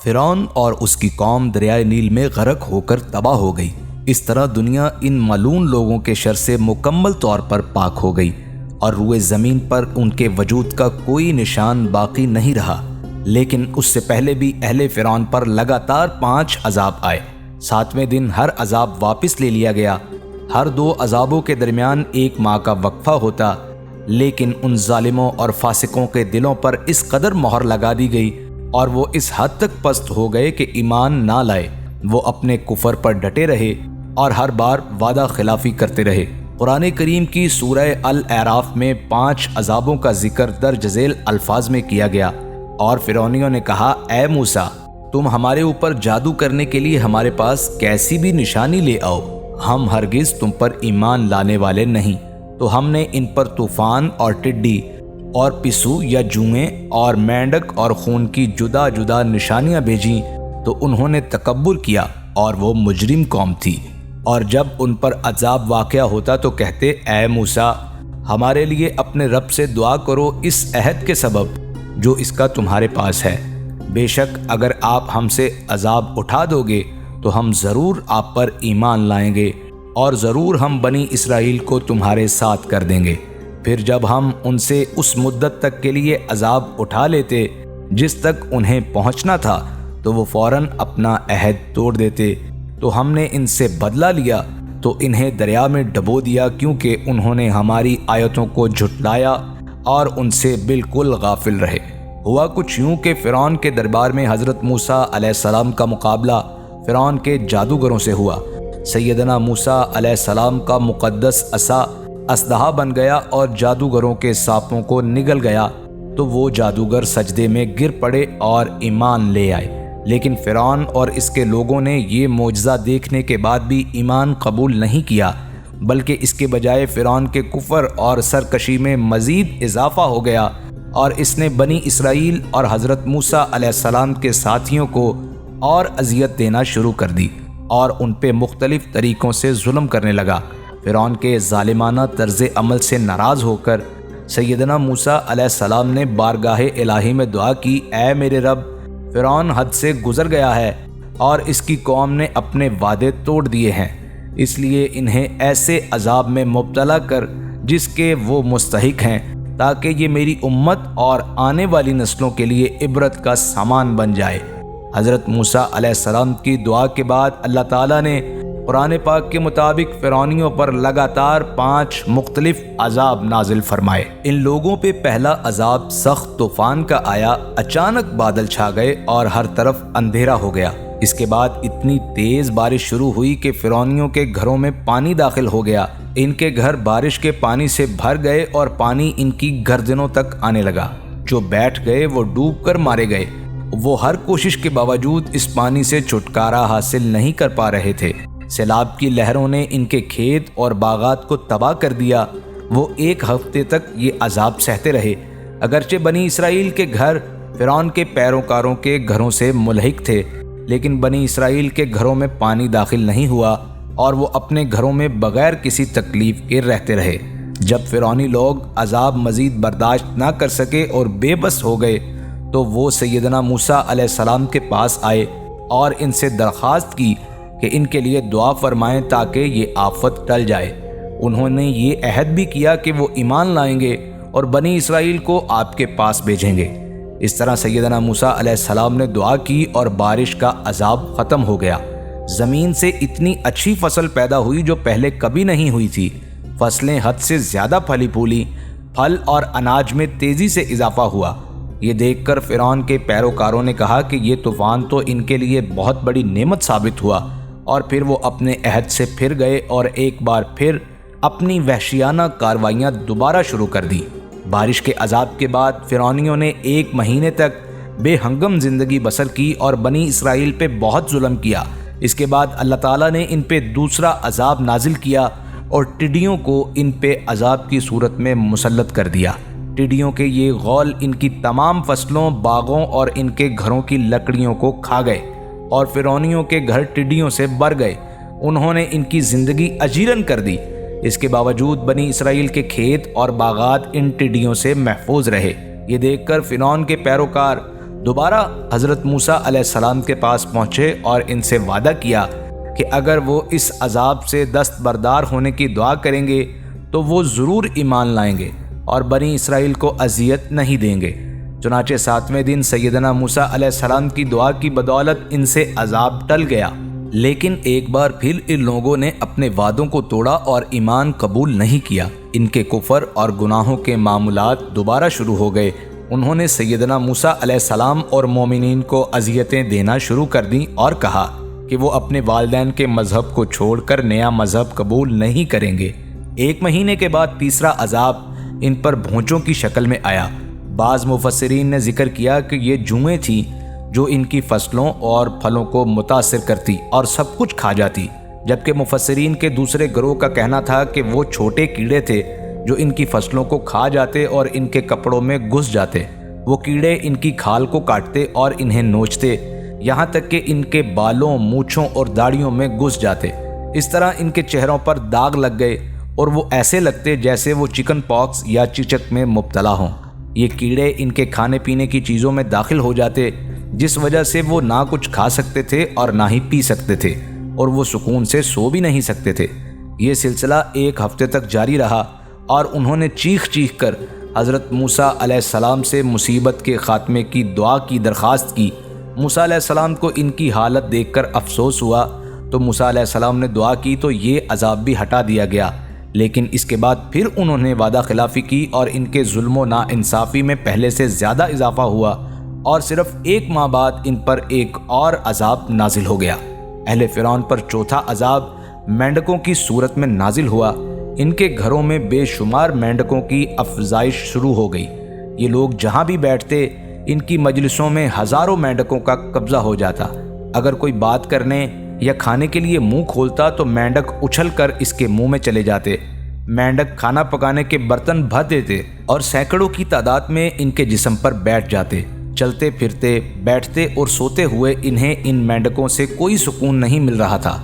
فرعون اور اس کی قوم دریائے نیل میں غرق ہو کر تباہ ہو گئی۔ اس طرح دنیا ان ملعون لوگوں کے شر سے مکمل طور پر پاک ہو گئی اور روئے زمین پر ان کے وجود کا کوئی نشان باقی نہیں رہا۔ لیکن اس سے پہلے بھی اہل فرعون پر لگاتار 5 عذاب آئے۔ 7ویں دن ہر عذاب واپس لے لیا گیا۔ ہر 2 عذابوں کے درمیان 1 ماہ کا وقفہ ہوتا، لیکن ان ظالموں اور فاسقوں کے دلوں پر اس قدر مہر لگا دی گئی اور وہ اس حد تک پست ہو گئے کہ ایمان نہ لائے۔ وہ اپنے کفر پر ڈٹے رہے اور ہر بار وعدہ خلافی کرتے رہے۔ قرآن کریم کی سورہ الاعراف میں 5 عذابوں کا ذکر درج ذیل الفاظ میں کیا گیا، اور فرعونیوں نے کہا، اے موسیٰ، تم ہمارے اوپر جادو کرنے کے لیے ہمارے پاس کیسی بھی نشانی لے آؤ، ہم ہرگز تم پر ایمان لانے والے نہیں۔ تو ہم نے ان پر طوفان اور ٹڈی اور پسو یا جوئیں اور مینڈک اور خون کی جدا جدا نشانیاں بھیجیں، تو انہوں نے تکبر کیا اور وہ مجرم قوم تھی۔ اور جب ان پر عذاب واقع ہوتا تو کہتے، اے موسیٰ، ہمارے لیے اپنے رب سے دعا کرو اس عہد کے سبب جو اس کا تمہارے پاس ہے۔ بے شک اگر آپ ہم سے عذاب اٹھا دو گے تو ہم ضرور آپ پر ایمان لائیں گے، اور ضرور ہم بنی اسرائیل کو تمہارے ساتھ کر دیں گے۔ پھر جب ہم ان سے اس مدت تک کے لیے عذاب اٹھا لیتے جس تک انہیں پہنچنا تھا تو وہ فوراً اپنا عہد توڑ دیتے۔ تو ہم نے ان سے بدلہ لیا تو انہیں دریا میں ڈبو دیا، کیونکہ انہوں نے ہماری آیتوں کو جھٹلایا اور ان سے بالکل غافل رہے۔ ہوا کچھ یوں کہ فرعون کے دربار میں حضرت موسیٰ علیہ السلام کا مقابلہ فرعون کے جادوگروں سے ہوا۔ سیدنا موسیٰ علیہ السلام کا مقدس عصا اسدحہ بن گیا اور جادوگروں کے سانپوں کو نگل گیا، تو وہ جادوگر سجدے میں گر پڑے اور ایمان لے آئے۔ لیکن فرعون اور اس کے لوگوں نے یہ معجزہ دیکھنے کے بعد بھی ایمان قبول نہیں کیا، بلکہ اس کے بجائے فرعون کے کفر اور سرکشی میں مزید اضافہ ہو گیا، اور اس نے بنی اسرائیل اور حضرت موسیٰ علیہ السلام کے ساتھیوں کو اور اذیت دینا شروع کر دی اور ان پہ مختلف طریقوں سے ظلم کرنے لگا۔ فرعون کے ظالمانہ طرز عمل سے ناراض ہو کر سیدنا موسیٰ علیہ السلام نے بارگاہ الہی میں دعا کی، اے میرے رب، فرعون حد سے گزر گیا ہے اور اس کی قوم نے اپنے وعدے توڑ دیے ہیں، اس لیے انہیں ایسے عذاب میں مبتلا کر جس کے وہ مستحق ہیں، تاکہ یہ میری امت اور آنے والی نسلوں کے لیے عبرت کا سامان بن جائے۔ حضرت موسیٰ علیہ السلام کی دعا کے بعد اللہ تعالیٰ نے قرآن پاک کے مطابق فرعونیوں پر لگاتار 5 مختلف عذاب نازل فرمائے۔ ان لوگوں پہ پہلا عذاب سخت طوفان کا آیا۔ اچانک بادل چھا گئے اور ہر طرف اندھیرا ہو گیا۔ اس کے بعد اتنی تیز بارش شروع ہوئی کہ فرعونیوں کے گھروں میں پانی داخل ہو گیا۔ ان کے گھر بارش کے پانی سے بھر گئے اور پانی ان کی گردنوں تک آنے لگا۔ جو بیٹھ گئے وہ ڈوب کر مارے گئے۔ وہ ہر کوشش کے باوجود اس پانی سے چھٹکارا حاصل نہیں کر پا رہے تھے۔ سیلاب کی لہروں نے ان کے کھیت اور باغات کو تباہ کر دیا۔ وہ 1 ہفتے تک یہ عذاب سہتے رہے۔ اگرچہ بنی اسرائیل کے گھر فرعون کے پیروکاروں کے گھروں سے ملحق تھے، لیکن بنی اسرائیل کے گھروں میں پانی داخل نہیں ہوا اور وہ اپنے گھروں میں بغیر کسی تکلیف کے رہتے رہے۔ جب فرعونی لوگ عذاب مزید برداشت نہ کر سکے اور بے بس ہو گئے تو وہ سیدنا موسیٰ علیہ السلام کے پاس آئے اور ان سے درخواست کی کہ ان کے لیے دعا فرمائیں تاکہ یہ آفت ٹل جائے۔ انہوں نے یہ عہد بھی کیا کہ وہ ایمان لائیں گے اور بنی اسرائیل کو آپ کے پاس بھیجیں گے۔ اس طرح سیدنا موسیٰ علیہ السلام نے دعا کی اور بارش کا عذاب ختم ہو گیا۔ زمین سے اتنی اچھی فصل پیدا ہوئی جو پہلے کبھی نہیں ہوئی تھی۔ فصلیں حد سے زیادہ پھلی پھولی، پھل اور اناج میں تیزی سے اضافہ ہوا۔ یہ دیکھ کر فرعون کے پیروکاروں نے کہا کہ یہ طوفان تو ان کے لیے بہت بڑی نعمت ثابت ہوا، اور پھر وہ اپنے عہد سے پھر گئے اور ایک بار پھر اپنی وحشیانہ کارروائیاں دوبارہ شروع کر دی۔ بارش کے عذاب کے بعد فرعونیوں نے 1 مہینے تک بے ہنگم زندگی بسر کی اور بنی اسرائیل پہ بہت ظلم کیا۔ اس کے بعد اللہ تعالیٰ نے ان پہ دوسرا عذاب نازل کیا اور ٹڈیوں کو ان پہ عذاب کی صورت میں مسلط کر دیا۔ ٹڈیوں کے یہ غول ان کی تمام فصلوں، باغوں اور ان کے گھروں کی لکڑیوں کو کھا گئے، اور فرعونیوں کے گھر ٹڈیوں سے بھر گئے۔ انہوں نے ان کی زندگی اجیرن کر دی۔ اس کے باوجود بنی اسرائیل کے کھیت اور باغات ان ٹڈیوں سے محفوظ رہے۔ یہ دیکھ کر فرعون کے پیروکار دوبارہ حضرت موسیٰ علیہ السلام کے پاس پہنچے اور ان سے وعدہ کیا کہ اگر وہ اس عذاب سے دستبردار ہونے کی دعا کریں گے تو وہ ضرور ایمان لائیں گے اور بنی اسرائیل کو اذیت نہیں دیں گے۔ چنانچہ 7ویں دن سیدنا موسیٰ علیہ السلام کی دعا کی بدولت ان سے عذاب ٹل گیا، لیکن ایک بار پھر ان لوگوں نے اپنے وعدوں کو توڑا اور ایمان قبول نہیں کیا۔ ان کے کفر اور گناہوں کے معاملات دوبارہ شروع ہو گئے۔ انہوں نے سیدنا موسیٰ علیہ السلام اور مومنین کو اذیتیں دینا شروع کر دیں اور کہا کہ وہ اپنے والدین کے مذہب کو چھوڑ کر نیا مذہب قبول نہیں کریں گے۔ 1 مہینے کے بعد تیسرا عذاب ان پر بھونچوں کی شکل میں آیا۔ بعض مفسرین نے ذکر کیا کہ یہ جوئیں تھیں جو ان کی فصلوں اور پھلوں کو متاثر کرتی اور سب کچھ کھا جاتی، جبکہ مفسرین کے دوسرے گروہ کا کہنا تھا کہ وہ چھوٹے کیڑے تھے جو ان کی فصلوں کو کھا جاتے اور ان کے کپڑوں میں گھس جاتے۔ وہ کیڑے ان کی کھال کو کاٹتے اور انہیں نوچتے، یہاں تک کہ ان کے بالوں، مونچھوں اور داڑھیوں میں گھس جاتے۔ اس طرح ان کے چہروں پر داغ لگ گئے اور وہ ایسے لگتے جیسے وہ چکن پاکس یا چچک میں مبتلا ہوں۔ یہ کیڑے ان کے کھانے پینے کی چیزوں میں داخل ہو جاتے، جس وجہ سے وہ نہ کچھ کھا سکتے تھے اور نہ ہی پی سکتے تھے، اور وہ سکون سے سو بھی نہیں سکتے تھے۔ یہ سلسلہ 1 ہفتے تک جاری رہا اور انہوں نے چیخ چیخ کر حضرت موسیٰ علیہ السلام سے مصیبت کے خاتمے کی دعا کی درخواست کی۔ موسیٰ علیہ السلام کو ان کی حالت دیکھ کر افسوس ہوا تو موسیٰ علیہ السلام نے دعا کی تو یہ عذاب بھی ہٹا دیا گیا، لیکن اس کے بعد پھر انہوں نے وعدہ خلافی کی اور ان کے ظلم و ناانصافی میں پہلے سے زیادہ اضافہ ہوا، اور صرف 1 ماہ بعد ان پر ایک اور عذاب نازل ہو گیا۔ اہل فرعون پر چوتھا عذاب مینڈکوں کی صورت میں نازل ہوا۔ ان کے گھروں میں بے شمار مینڈکوں کی افزائش شروع ہو گئی۔ یہ لوگ جہاں بھی بیٹھتے ان کی مجلسوں میں ہزاروں مینڈکوں کا قبضہ ہو جاتا۔ اگر کوئی بات کرنے یا کھانے کے لیے منہ کھولتا تو مینڈک اچھل کر اس کے منہ میں چلے جاتے۔ مینڈک کھانا پکانے کے برتن بھر دیتے اور سینکڑوں کی تعداد میں ان کے جسم پر بیٹھ جاتے۔ چلتے پھرتے، بیٹھتے اور سوتے ہوئے انہیں ان مینڈکوں سے کوئی سکون نہیں مل رہا تھا۔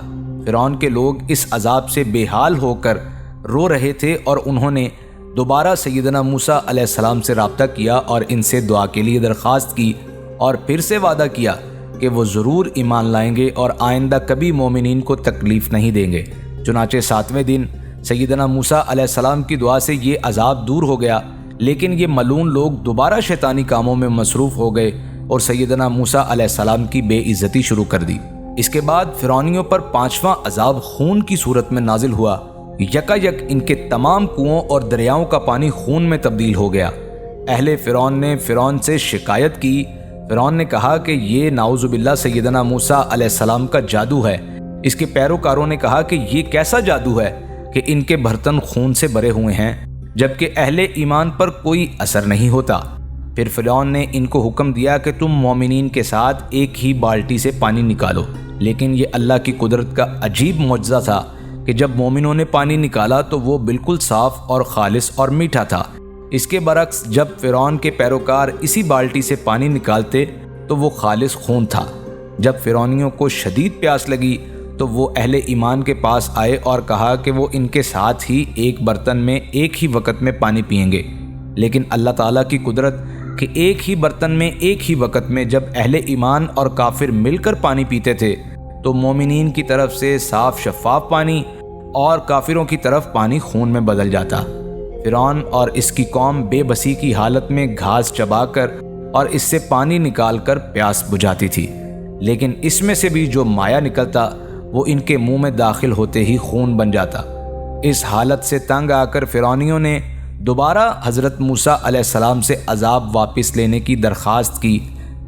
فرعون کے لوگ اس عذاب سے بے حال ہو کر رو رہے تھے اور انہوں نے دوبارہ سیدنا موسیٰ علیہ السلام سے رابطہ کیا اور ان سے دعا کے لیے درخواست کی اور پھر سے وعدہ کیا کہ وہ ضرور ایمان لائیں گے اور آئندہ کبھی مومنین کو تکلیف نہیں دیں گے۔ چنانچہ 7ویں دن سیدنا موسیٰ علیہ السلام کی دعا سے یہ عذاب دور ہو گیا، لیکن یہ ملعون لوگ دوبارہ شیطانی کاموں میں مصروف ہو گئے اور سیدنا موسیٰ علیہ السلام کی بے عزتی شروع کر دی۔ اس کے بعد فرعونیوں پر 5واں عذاب خون کی صورت میں نازل ہوا۔ یکا یک ان کے تمام کنوؤں اور دریاؤں کا پانی خون میں تبدیل ہو گیا۔ اہل فرعون نے فرعون سے شکایت کی۔ فرعون نے کہا کہ یہ نعوذ باللہ سیدنا موسیٰ علیہ السلام کا جادو ہے۔ اس کے پیروکاروں نے کہا کہ یہ کیسا جادو ہے کہ ان کے برتن خون سے بھرے ہوئے ہیں جبکہ اہل ایمان پر کوئی اثر نہیں ہوتا۔ پھر فرعون نے ان کو حکم دیا کہ تم مومنین کے ساتھ ایک ہی بالٹی سے پانی نکالو، لیکن یہ اللہ کی قدرت کا عجیب معجزہ تھا کہ جب مومنوں نے پانی نکالا تو وہ بالکل صاف اور خالص اور میٹھا تھا۔ اس کے برعکس جب فرعون کے پیروکار اسی بالٹی سے پانی نکالتے تو وہ خالص خون تھا۔ جب فرعونیوں کو شدید پیاس لگی تو وہ اہل ایمان کے پاس آئے اور کہا کہ وہ ان کے ساتھ ہی ایک برتن میں ایک ہی وقت میں پانی پئیں گے، لیکن اللہ تعالیٰ کی قدرت کہ ایک ہی برتن میں ایک ہی وقت میں جب اہل ایمان اور کافر مل کر پانی پیتے تھے تو مومنین کی طرف سے صاف شفاف پانی اور کافروں کی طرف پانی خون میں بدل جاتا۔ فرعون اور اس کی قوم بے بسی کی حالت میں گھاس چبا کر اور اس سے پانی نکال کر پیاس بجھاتی تھی، لیکن اس میں سے بھی جو مایا نکلتا وہ ان کے منہ میں داخل ہوتے ہی خون بن جاتا۔ اس حالت سے تنگ آ کر فرعونیوں نے دوبارہ حضرت موسیٰ علیہ السلام سے عذاب واپس لینے کی درخواست کی۔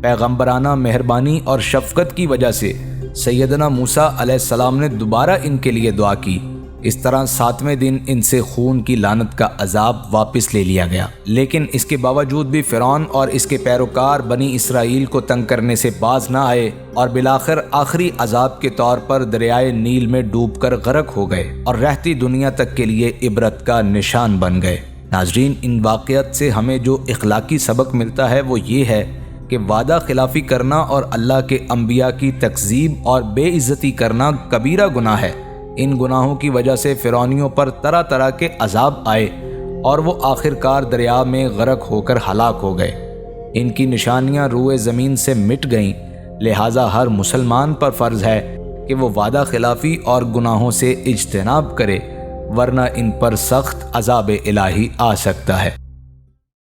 پیغمبرانہ مہربانی اور شفقت کی وجہ سے سیدنا موسیٰ علیہ السلام نے دوبارہ ان کے لیے دعا کی۔ اس طرح 7ویں دن ان سے خون کی لعنت کا عذاب واپس لے لیا گیا، لیکن اس کے باوجود بھی فرعون اور اس کے پیروکار بنی اسرائیل کو تنگ کرنے سے باز نہ آئے اور بالآخر آخری عذاب کے طور پر دریائے نیل میں ڈوب کر غرق ہو گئے اور رہتی دنیا تک کے لیے عبرت کا نشان بن گئے۔ ناظرین، ان واقعات سے ہمیں جو اخلاقی سبق ملتا ہے وہ یہ ہے کہ وعدہ خلافی کرنا اور اللہ کے انبیاء کی تکذیب اور بے عزتی کرنا کبیرہ گناہ ہے۔ ان گناہوں کی وجہ سے فرعونیوں پر طرح طرح کے عذاب آئے اور وہ آخرکار دریا میں غرق ہو کر ہلاک ہو گئے۔ ان کی نشانیاں روئے زمین سے مٹ گئیں، لہٰذا ہر مسلمان پر فرض ہے کہ وہ وعدہ خلافی اور گناہوں سے اجتناب کرے، ورنہ ان پر سخت عذاب الہی آ سکتا ہے۔